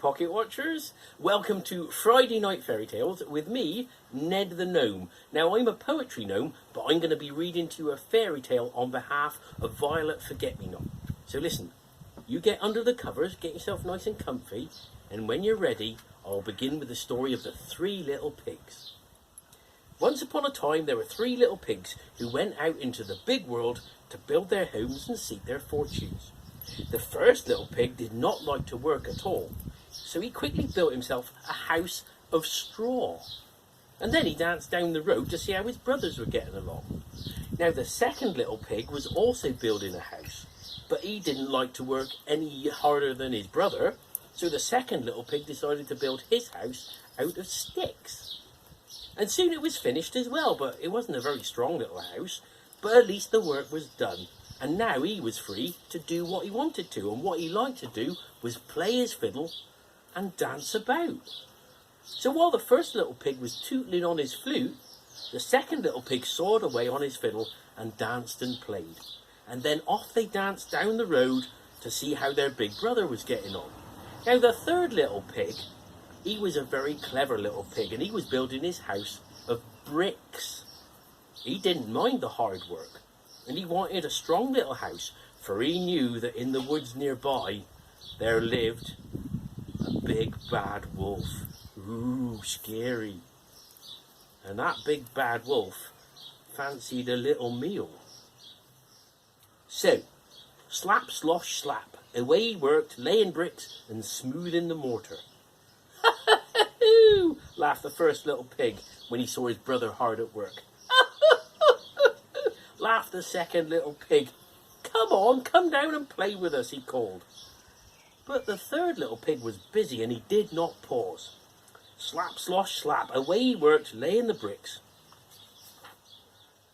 Pocket Watchers. Welcome to Friday Night Fairytales with me, Ned the Gnome. Now, I'm a poetry gnome, but I'm going to be reading to you a fairy tale on behalf of Violet Forget-Me-Not. So listen, you get under the covers, get yourself nice and comfy, and when you're ready, I'll begin with the story of the 3 little pigs. Once upon a time, there were 3 little pigs who went out into the big world to build their homes and seek their fortunes. The first little pig did not like to work at all, so he quickly built himself a house of straw. And then he danced down the road to see how his brothers were getting along. Now the second little pig was also building a house, but he didn't like to work any harder than his brother, so the second little pig decided to build his house out of sticks. And soon it was finished as well, but it wasn't a very strong little house, but at least the work was done. And now he was free to do what he wanted to, and what he liked to do was play his fiddle and dance about. So while the first little pig was tootling on his flute, the second little pig sawed away on his fiddle and danced and played. And then off they danced down the road to see how their big brother was getting on. Now the third little pig, he was a very clever little pig, and he was building his house of bricks. He didn't mind the hard work, and he wanted a strong little house, for he knew that in the woods nearby there lived a big bad wolf. Ooh, scary. And that big bad wolf fancied a little meal. So, slap, slosh, slap, away he worked, laying bricks and smoothing the mortar. Laughed the first little pig when he saw his brother hard at work. Laughed the second little pig. Come on, come down and play with us, he called. But the third little pig was busy, and he did not pause. Slap, slosh, slap, away he worked, laying the bricks.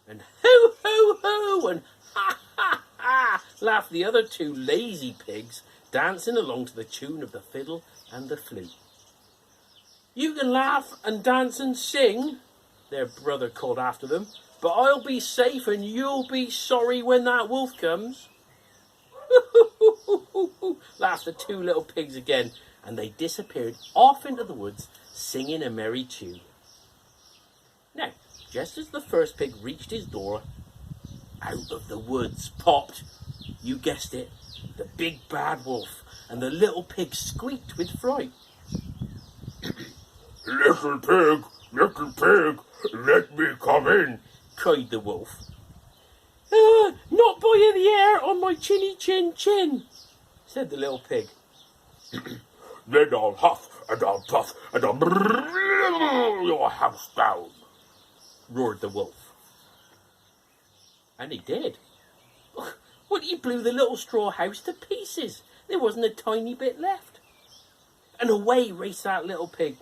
And ho, ho, ho, and ha, ha, ha, laughed the other 2 lazy pigs, dancing along to the tune of the fiddle and the flute. You can laugh and dance and sing, their brother called after them, but I'll be safe and you'll be sorry when that wolf comes. Laughed the 2 little pigs again, and they disappeared off into the woods, singing a merry tune. Now, just as the first pig reached his door, out of the woods popped, you guessed it, the big bad wolf, and the little pig squeaked with fright. Little pig, let me come in, cried the wolf. Not by the hair on my chinny chin chin, said the little pig. Then I'll huff and I'll puff and I'll brrrr your house down, roared the wolf. And he did. Well, he blew the little straw house to pieces. There wasn't a tiny bit left. And away raced that little pig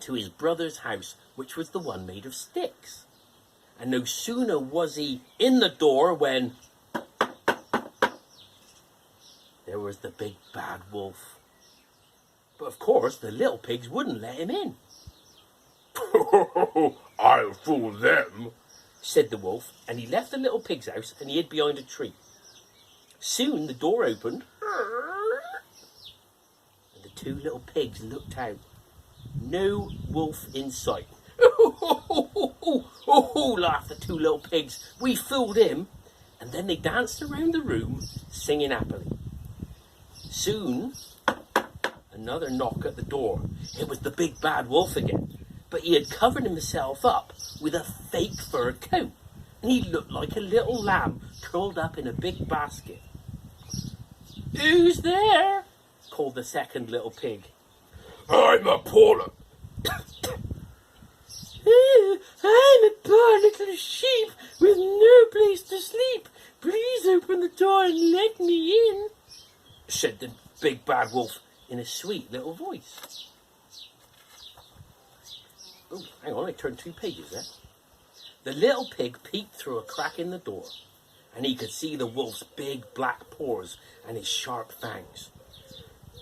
to his brother's house, which was the one made of sticks. And no sooner was he in the door when there was the big bad wolf. But of course the little pigs wouldn't let him in. I'll fool them, said the wolf, and he left the little pig's house and hid behind a tree. Soon the door opened, and the 2 little pigs looked out. No wolf in sight. Laughed the 2 little pigs. We fooled him. And then they danced around the room, singing happily. Soon, another knock at the door. It was the big bad wolf again. But he had covered himself up with a fake fur coat. And he looked like a little lamb curled up in a big basket. Who's there? Called the second little pig. I'm a Paula. I'm a poor little sheep with no place to sleep. Please open the door and let me in, said the big bad wolf in a sweet little voice. Oh, hang on, I turned 2 pages there. The little pig peeked through a crack in the door, and he could see the wolf's big black paws and his sharp fangs.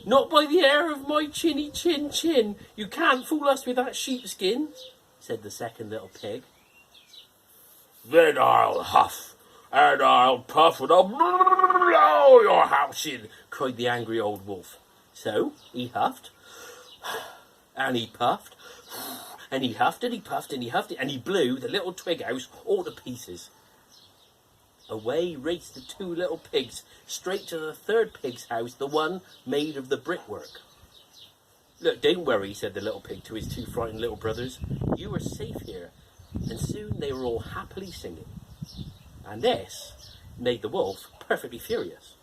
Not by the hair of my chinny chin chin. You can't fool us with that sheepskin, said the second little pig. Then I'll huff and I'll puff and I'll blow your house in, cried the angry old wolf. So he huffed, and he puffed, and he huffed, and he puffed, and he huffed, and he blew the little twig house all to pieces. Away raced the two little pigs, straight to the third pig's house, the one made of the brickwork. Look, don't worry, said the little pig to his two frightened little brothers. You are safe here. And soon they were all happily singing. And this made the wolf perfectly furious.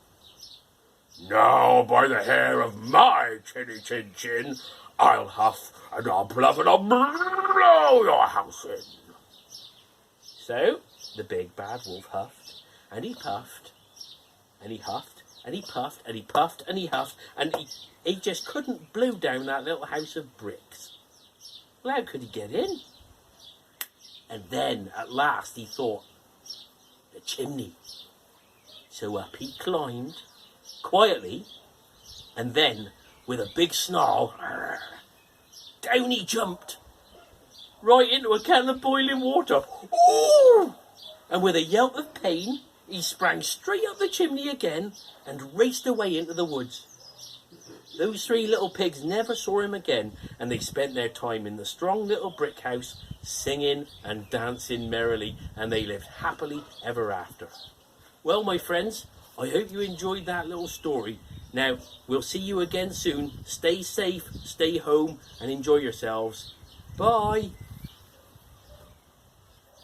Now, by the hair of my chinny chin chin, I'll huff and I'll bluff and I'll blow your house in. So the big bad wolf huffed, and he puffed, and he huffed, and he puffed, and he puffed, and he huffed, and he just couldn't blow down that little house of bricks. Well, how could he get in? And then, at last, he thought, the chimney. So up he climbed, quietly, and then, with a big snarl, down he jumped, right into a can of boiling water. Ooh! And with a yelp of pain, he sprang straight up the chimney again and raced away into the woods. Those three little pigs never saw him again, and they spent their time in the strong little brick house, singing and dancing merrily, and they lived happily ever after. Well, my friends, I hope you enjoyed that little story. Now, we'll see you again soon. Stay safe, stay home, and enjoy yourselves. Bye.